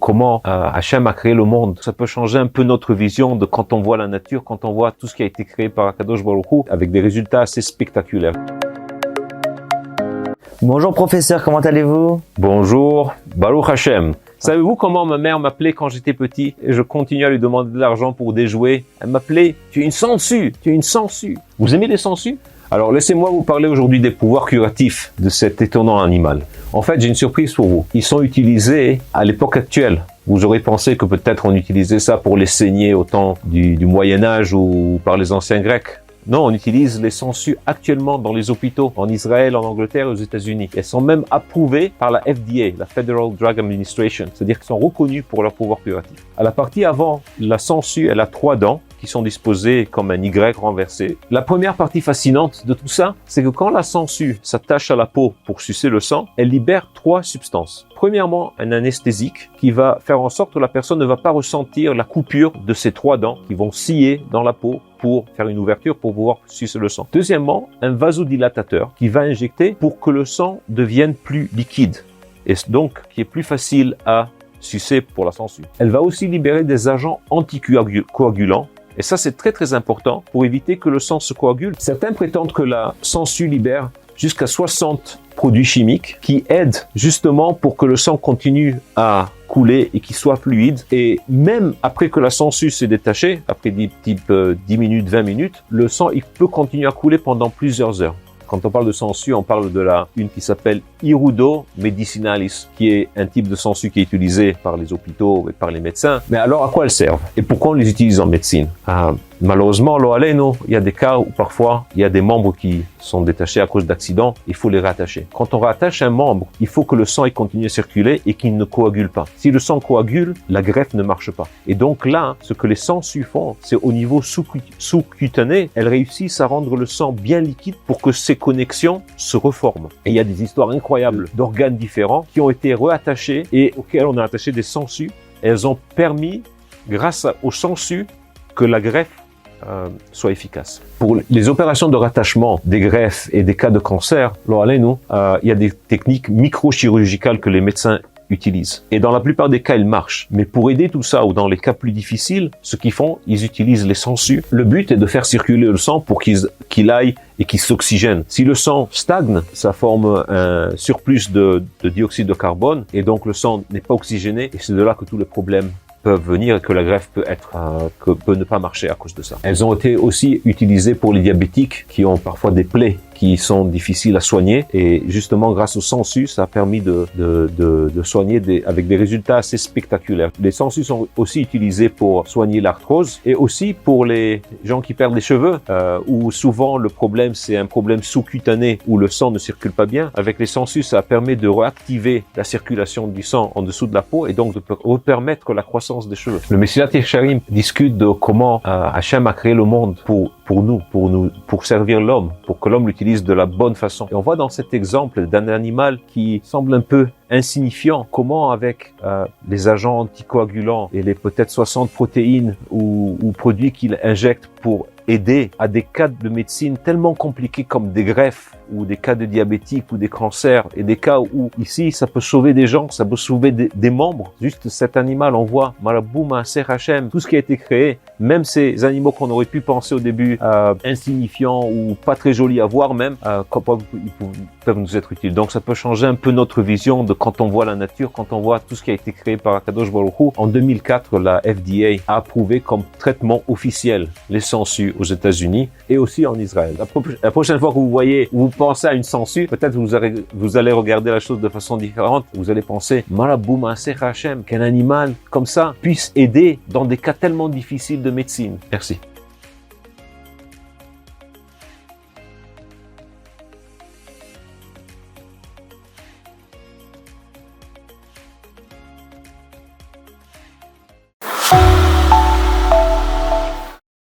comment Hachem a créé le monde. Ça peut changer un peu notre vision de quand on voit la nature, quand on voit tout ce qui a été créé par Akadosh Baruch Hu, avec des résultats assez spectaculaires. Bonjour professeur, comment allez-vous? Bonjour, Baruch Hachem. Savez-vous comment ma mère m'appelait quand j'étais petit et je continuais à lui demander de l'argent pour des jouets? Elle m'appelait « Tu es une sangsue, tu es une sangsue ». Vous aimez les sangsues? Alors laissez-moi vous parler aujourd'hui des pouvoirs curatifs de cet étonnant animal. En fait, j'ai une surprise pour vous. Ils sont utilisés à l'époque actuelle. Vous aurez pensé que peut-être on utilisait ça pour les saigner au temps du Moyen-Âge ou par les anciens Grecs. Non, on utilise les sangsues actuellement dans les hôpitaux, en Israël, en Angleterre et aux États-Unis. Elles sont même approuvées par la FDA, la Federal Drug Administration, c'est-à-dire qu'elles sont reconnues pour leur pouvoir curatif. À la partie avant, la sangsue, elle a 3 dents qui sont disposées comme un Y renversé. La première partie fascinante de tout ça, c'est que quand la sangsue s'attache à la peau pour sucer le sang, elle libère 3 substances. Premièrement, un anesthésique qui va faire en sorte que la personne ne va pas ressentir la coupure de ces 3 dents qui vont scier dans la peau pour faire une ouverture pour pouvoir sucer le sang. Deuxièmement, un vasodilatateur qui va injecter pour que le sang devienne plus liquide et donc qui est plus facile à sucer pour la sangsue. Elle va aussi libérer des agents anticoagulants. Et ça, c'est très important pour éviter que le sang se coagule. Certains prétendent que la sangsue libère jusqu'à 60 produits chimiques qui aident justement pour que le sang continue à couler et qu'il soit fluide. Et même après que la sangsue s'est détachée, après 10 minutes, 20 minutes, le sang il peut continuer à couler pendant plusieurs heures. Quand on parle de sangsue, on parle de une qui s'appelle Hirudo medicinalis, qui est un type de sangsue qui est utilisé par les hôpitaux et par les médecins. Mais alors, à quoi elles servent? Et pourquoi on les utilise en médecine? Malheureusement, il y a des cas où parfois, il y a des membres qui sont détachés à cause d'accidents, il faut les réattacher. Quand on réattache un membre, il faut que le sang continue à circuler et qu'il ne coagule pas. Si le sang coagule, la greffe ne marche pas. Et donc là, ce que les sangsues font, c'est au niveau sous-cutané, elles réussissent à rendre le sang bien liquide pour que ces connexions se reforment. Et il y a des histoires incroyables d'organes différents qui ont été réattachés et auxquels on a attaché des sangsues. Elles ont permis, grâce aux sangsues, que la greffe soit efficace. Pour les opérations de rattachement des greffes et des cas de cancer, il y a des techniques microchirurgicales que les médecins utilisent. Et dans la plupart des cas, ils marchent. Mais pour aider tout ça, ou dans les cas plus difficiles, ce qu'ils font, ils utilisent les sangsues. Le but est de faire circuler le sang pour qu'il aille et qu'il s'oxygène. Si le sang stagne, ça forme un surplus de dioxyde de carbone, et donc le sang n'est pas oxygéné, et c'est de là que tous les problèmes peuvent venir et que la greffe peut ne pas marcher à cause de ça. Elles ont été aussi utilisées pour les diabétiques qui ont parfois des plaies qui sont difficiles à soigner et justement grâce aux sangsues, ça a permis de soigner avec des résultats assez spectaculaires. Les sangsues sont aussi utilisées pour soigner l'arthrose et aussi pour les gens qui perdent les cheveux où souvent le problème c'est un problème sous-cutané où le sang ne circule pas bien. Avec les sangsues, ça permet de réactiver la circulation du sang en dessous de la peau et donc de permettre la croissance des cheveux. Le Mesilat Yesharim discute de comment Hachem a créé le monde pour servir l'homme, pour que l'homme l'utilise de la bonne façon. Et on voit dans cet exemple d'un animal qui semble un peu insignifiant, comment avec les agents anticoagulants et les peut-être 60 protéines ou produits qu'il injecte pour aider à des cas de médecine tellement compliqués comme des greffes ou des cas de diabétiques ou des cancers et des cas où ici ça peut sauver des gens, ça peut sauver des membres. Juste cet animal, on voit Marabou Maaser Hachem, tout ce qui a été créé, même ces animaux qu'on aurait pu penser au début insignifiants ou pas très jolis à voir même, ils peuvent nous être utiles. Donc ça peut changer un peu notre vision de quand on voit la nature, quand on voit tout ce qui a été créé par Akadosh Baruch Hu. En 2004, la FDA a approuvé comme traitement officiel les sangsues aux États-Unis et aussi en Israël. La prochaine fois que vous pensez à une sangsue, peut-être vous allez regarder la chose de façon différente. Vous allez penser, Marabou Maaser Hachem, qu'un animal comme ça puisse aider dans des cas tellement difficiles de médecine. Merci.